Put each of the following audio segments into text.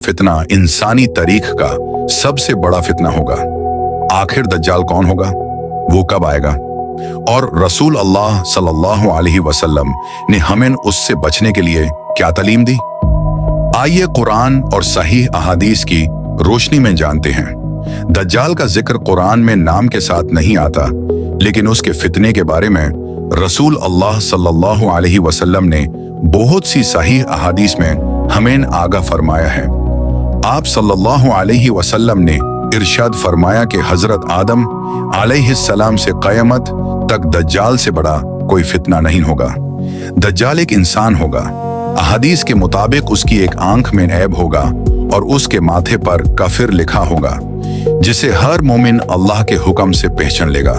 फितना इंसानी तारीख का सबसे बड़ा फितना होगा। आखिर दज्जाल कौन होगा, वो कब आएगा, और रसूल अल्लाह सल्लल्लाहु अलैहि वसल्लम ने हमें उससे बचने के लिए क्या तालीम दी। आइए कुरान और सहीह अहादीस की रोशनी में जानते हैं। दज्जाल का जिक्र कुरान में नाम के साथ नहीं आता, लेकिन उसके फितने के बारे में रसूल अल्लाह सल्लल्लाहु अलैहि वसल्लम ने बहुत सी सहीह अहादीस में हमें आगाह फरमाया है। आप सल्लल्लाहु अलैहि वसल्लम ने इरशाद फरमाया कि हजरत आदम अलैहिस्सलाम से क़यामत तक दज्जाल से बड़ा कोई फितना नहीं होगा। दज्जाल एक इंसान होगा। अहादीस के मुताबिक उसकी एक आंख में ऐब होगा और उसके माथे पर काफिर लिखा होगा, जिसे हर मोमिन अल्लाह के हुक्म से पहचान लेगा।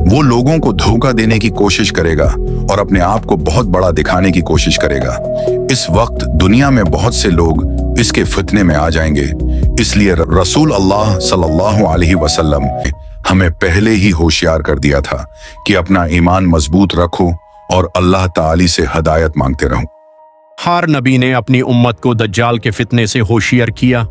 वो लोगों को धोखा देने की कोशिश करेगा और अपने आप को बहुत बड़ा दिखाने की कोशिश करेगा। इस वक्त दुनिया में बहुत से लोग इसके फितने में आ जाएंगे। इसलिए रसूल अल्लाह सल्लल्लाहु अलैहि वसल्लम ने हमें पहले ही होशियार कर दिया था कि अपना ईमान मजबूत रखो और अल्लाह ताली से हदायत मांगते रहो। हर नबी ने अपनी उम्मत को दज्जाल के फितने से होशियार किया।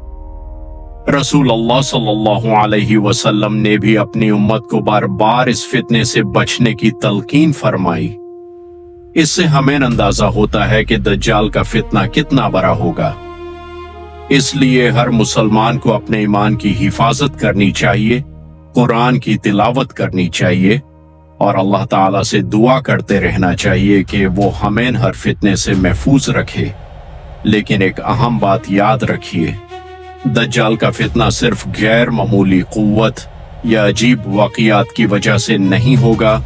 रसूल अल्लाह सल्लल्लाहु अलैहि वसल्लम ने भी अपनी उम्मत को बार बार इस फितने से बचने की तलकीन फरमाई। इससे हमें अंदाजा होता है कि दज्जाल का फितना कितना बड़ा होगा। इसलिए हर मुसलमान को अपने ईमान की हिफाजत करनी चाहिए, कुरान की तिलावत करनी चाहिए और अल्लाह ताला से दुआ करते रहना चाहिए कि वो हमें हर फितने से महफूज रखे। लेकिन एक अहम बात याद रखिए, दज्जाल का फितना सिर्फ गैर मामूली कुव्वत या अजीब वाक़ियात की वजह से नहीं होगा,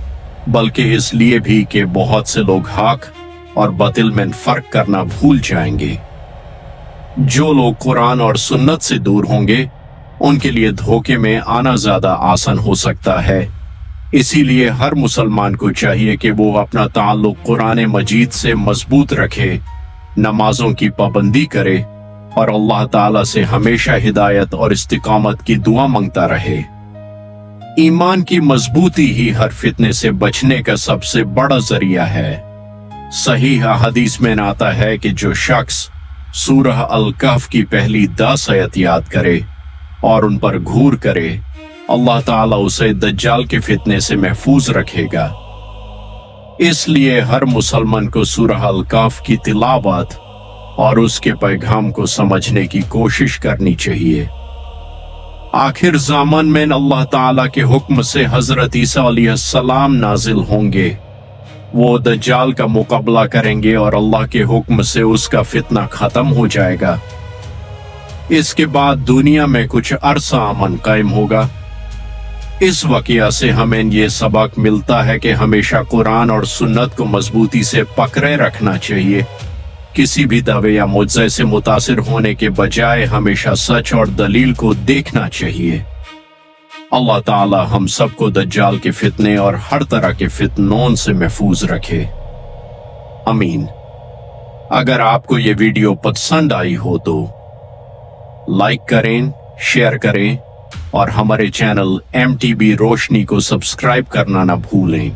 बल्कि इसलिए भी कि बहुत से लोग हक और बातिल में फर्क करना भूल जाएंगे। जो लोग कुरान और सुन्नत से दूर होंगे, उनके लिए धोखे में आना ज्यादा आसान हो सकता है। इसीलिए हर मुसलमान को चाहिए कि वो अपना ताल्लुक कुरान मजीद से मजबूत रखे, नमाजों की पाबंदी करे और अल्लाह ताला से हमेशा हिदायत और इस्तिकामत की दुआ मांगता रहे। ईमान की मजबूती ही हर फितने से बचने का सबसे बड़ा जरिया है। सहीह हदीस में आता है कि जो शख्स सूरह अल कहफ की पहली 10 आयत याद करे और उन पर घूर करे, अल्लाह ताला उसे दज्जाल के फितने से महफूज रखेगा। इसलिए हर मुसलमान को सूरह अल कहफ की तिलावत और उसके पैगाम को समझने की कोशिश करनी चाहिए। आखिर ज़मान में अल्लाह ताला के हुक्म से हजरत ईसा अलैहिस्सलाम नाजिल होंगे। वो दज्जाल का मुकाबला करेंगे और अल्लाह के हुक्म से उसका फितना खत्म हो जाएगा। इसके बाद दुनिया में कुछ अरसा अमन कायम होगा। इस वाक़या से हमें ये सबक मिलता है कि हमेशा कुरान और सुन्नत को मजबूती से पकड़े रखना चाहिए। किसी भी दावे या मुआज़े से मुतासिर होने के बजाय हमेशा सच और दलील को देखना चाहिए। अल्लाह ताला हम सबको दज्जाल के फितने और हर तरह के फितनों से महफूज रखे। आमीन। अगर आपको ये वीडियो पसंद आई हो तो लाइक करें, शेयर करें और हमारे चैनल MTB रोशनी को सब्सक्राइब करना ना भूलें।